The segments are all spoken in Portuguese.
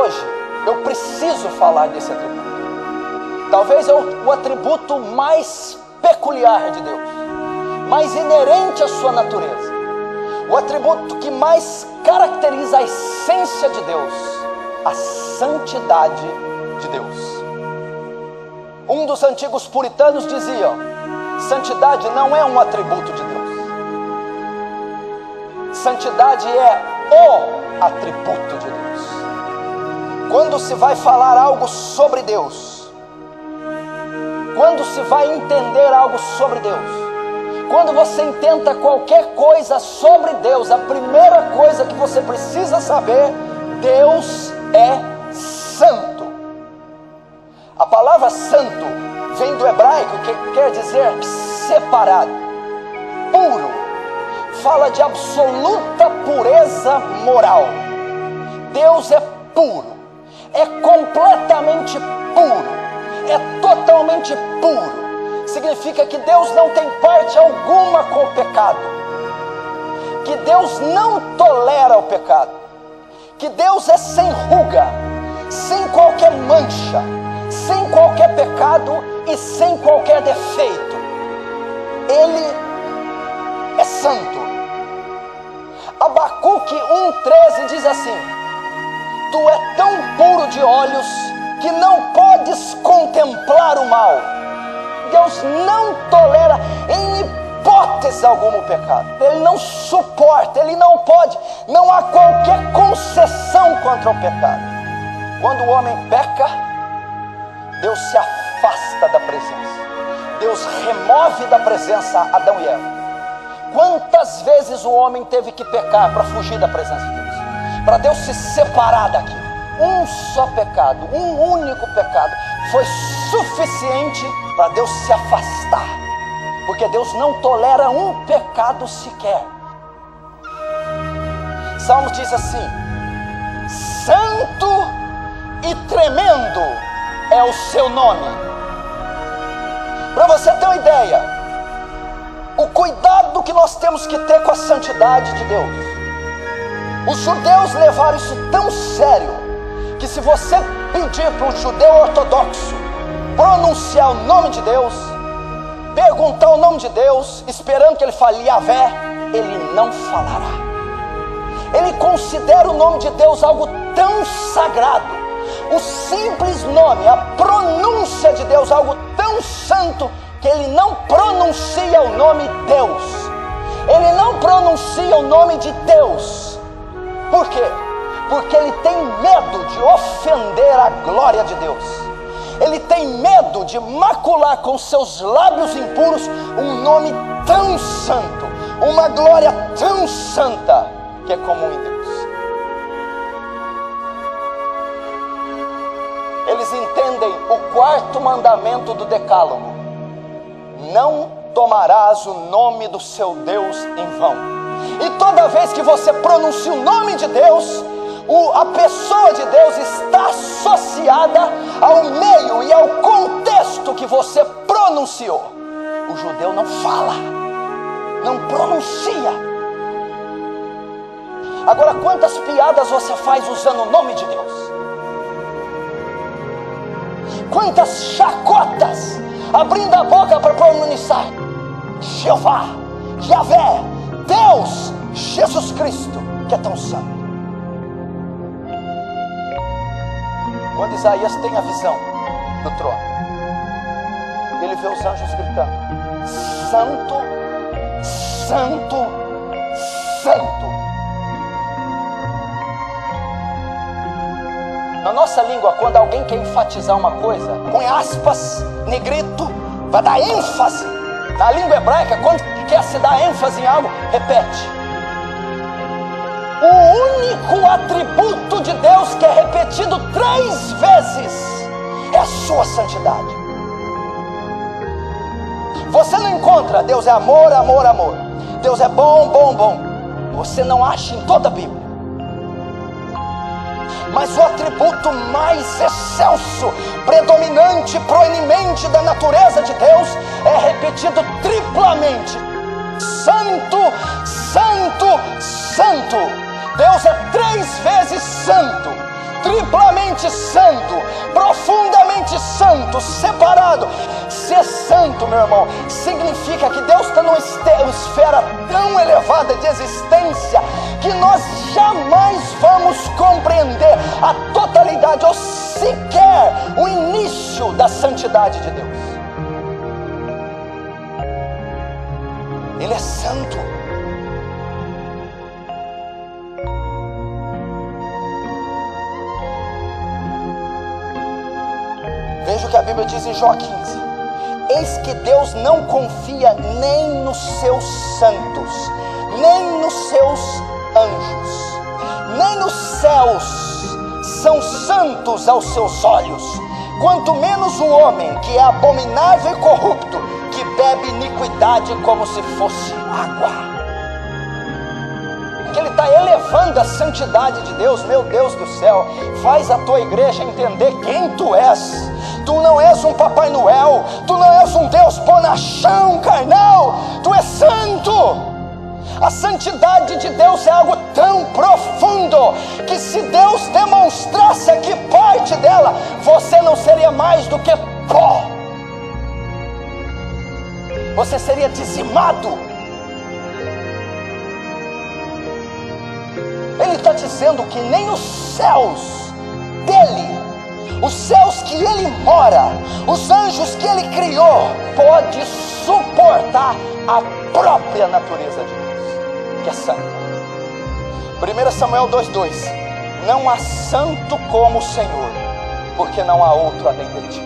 hoje eu preciso falar desse atributo. Talvez é o atributo mais peculiar de Deus, mais inerente à sua natureza, o atributo que mais caracteriza a essência de Deus, a santidade de Deus. Um dos antigos puritanos dizia: santidade não é um atributo de Deus, santidade é o atributo de Deus. Quando se vai falar algo sobre Deus, quando se vai entender algo sobre Deus, quando você intenta qualquer coisa sobre Deus, a primeira coisa que você precisa saber: Deus é santo. A palavra santo vem do hebraico, que quer dizer separado, puro. Fala de absoluta pureza moral. Deus é puro, é completamente puro, é totalmente puro. Significa que Deus não tem parte alguma com o pecado, que Deus não tolera o pecado, que Deus é sem ruga, sem qualquer mancha, sem qualquer pecado e sem qualquer defeito. Ele é santo. Abacuque 1,13 diz assim: tu é tão puro de olhos que não podes contemplar o mal. Deus não tolera em hipótese alguma o pecado. Ele não suporta, ele não pode, não há qualquer concessão contra o pecado. Quando o homem peca, Deus se afasta da presença. Deus remove da presença Adão e Eva. Quantas vezes o homem teve que pecar para fugir da presença de Deus? Para Deus se separar daquilo. Um só pecado, um único pecado foi suficiente para Deus se afastar, porque Deus não tolera um pecado sequer. Salmos diz assim: santo e tremendo é o seu nome. Para você ter uma ideia, o cuidado que nós temos que ter com a santidade de Deus. Os judeus levaram isso tão sério, que se você pedir para um judeu ortodoxo pronunciar o nome de Deus, perguntar o nome de Deus, esperando que ele fale Yahvé, ele não falará. Ele considera o nome de Deus algo tão sagrado, o simples nome, a pronúncia de Deus algo tão santo, que ele não pronuncia o nome Deus. Ele não pronuncia o nome de Deus. Por quê? Porque ele tem medo de ofender a glória de Deus. Ele tem medo de macular com seus lábios impuros um nome tão santo, uma glória tão santa, que é comum em Deus. Eles entendem o quarto mandamento do Decálogo: não tomarás o nome do seu Deus em vão. E toda vez que você pronuncia o nome de Deus, a pessoa de Deus está associada ao meio e ao contexto que você pronunciou. O judeu não fala, não pronuncia. Agora, quantas piadas você faz usando o nome de Deus? Quantas chacotas, abrindo a boca para pronunciar Jeová, Yahvé, Deus, Jesus Cristo, que é tão santo. Quando Isaías tem a visão do trono, ele vê os anjos gritando: santo, santo, santo. Na nossa língua, quando alguém quer enfatizar uma coisa, põe aspas, negrito, vai dar ênfase. Na língua hebraica, quando quer se dar ênfase em algo, repete. O único atributo de Deus que é repetido 3 vezes é a sua santidade. Você não encontra Deus é amor, amor, amor. Deus é bom, bom, bom. Você não acha em toda a Bíblia. Mas o atributo mais excelso, predominante, proeminente da natureza de Deus é repetido triplamente: santo, santo, santo. Deus é 3 vezes santo, triplamente extremamente santo, profundamente santo, separado. Ser santo, meu irmão, significa que Deus está numa esfera tão elevada de existência que nós jamais vamos compreender a totalidade ou sequer o início da santidade de Deus. Ele é santo. Veja o que a Bíblia diz em Jó 15. Eis que Deus não confia nem nos seus santos, nem nos seus anjos, nem nos céus são santos aos seus olhos, quanto menos o homem que é abominável e corrupto, que bebe iniquidade como se fosse água. Que ele está elevando a santidade de Deus. Meu Deus do céu, faz a tua igreja entender quem tu és. Tu não és um Papai Noel, tu não és um Deus bonachão, carnal, tu és santo. A santidade de Deus é algo tão profundo que se Deus demonstrasse aqui parte dela, você não seria mais do que pó. Você seria dizimado. Ele está dizendo que nem os céus dele, os céus que ele mora, os anjos que ele criou, pode suportar a própria natureza de Deus, que é santa. 1 Samuel 2:2. Não há santo como o Senhor, porque não há outro além de ti.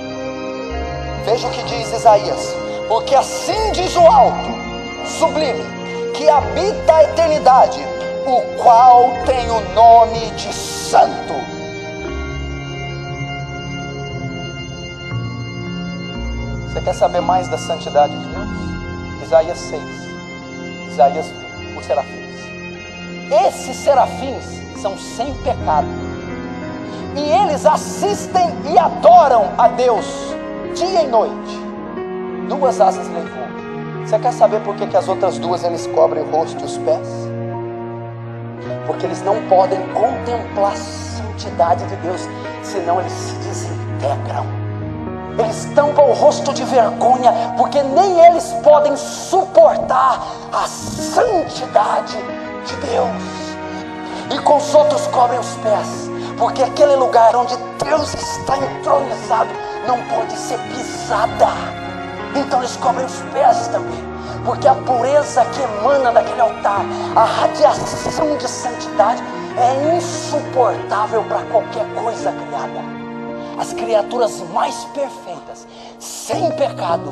Veja o que diz Isaías. Porque assim diz o alto, sublime, que habita a eternidade, o qual tem o nome de santo. Você quer saber mais da santidade de Deus? Isaías 6. Isaías viu os serafins. Esses serafins são sem pecado, e eles assistem e adoram a Deus dia e noite. 2 asas levou. Você quer saber por que as outras 2 eles cobrem o rosto e os pés? Porque eles não podem contemplar a santidade de Deus, senão eles se desintegram. Eles tampam o rosto de vergonha, porque nem eles podem suportar a santidade de Deus. E com os outros cobrem os pés, porque aquele lugar onde Deus está entronizado não pode ser pisada. Então eles cobrem os pés também, porque a pureza que emana daquele altar, a radiação de santidade é insuportável para qualquer coisa criada. As criaturas mais perfeitas, sem pecado,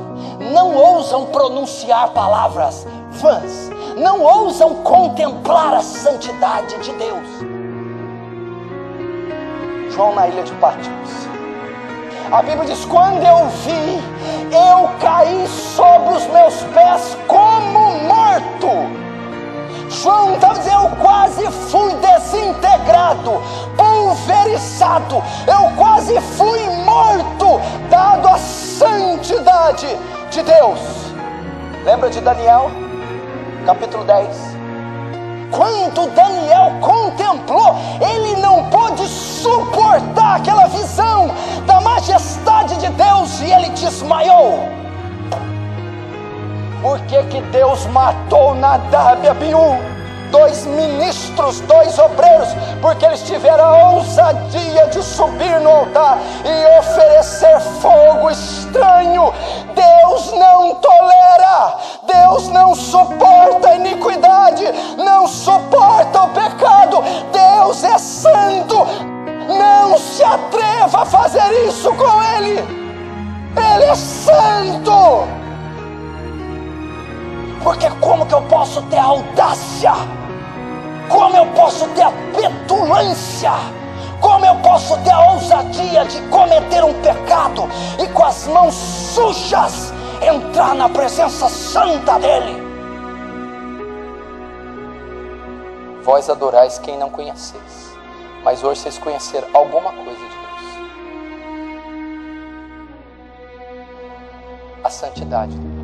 não ousam pronunciar palavras vãs, não ousam contemplar a santidade de Deus. João na ilha de Patmos. A Bíblia diz: quando eu vi, eu caí sobre os meus pés como morto. João estava dizendo: eu quase fui desintegrado, pulverizado, eu quase fui morto, dado a santidade de Deus. Lembra de Daniel, capítulo 10? Quando Daniel contemplou, ele não pôde suportar aquela visão da majestade de Deus e ele desmaiou. Por que Deus matou Nadab e Abiú, 2 ministros, 2 obreiros? Porque eles tiveram a ousadia de subir no altar e oferecer fogo estranho. Deus não tolera, Deus não suporta a iniquidade, não suporta o pecado. Deus é santo, não se atreva a fazer isso com Ele. Ele é santo. Porque como que eu posso ter a audácia? Como eu posso ter a petulância? Como eu posso ter a ousadia de cometer um pecado e com as mãos sujas entrar na presença santa dEle? Vós adorais quem não conheceis, mas hoje vocês conheceram alguma coisa de Deus. A santidade de Deus.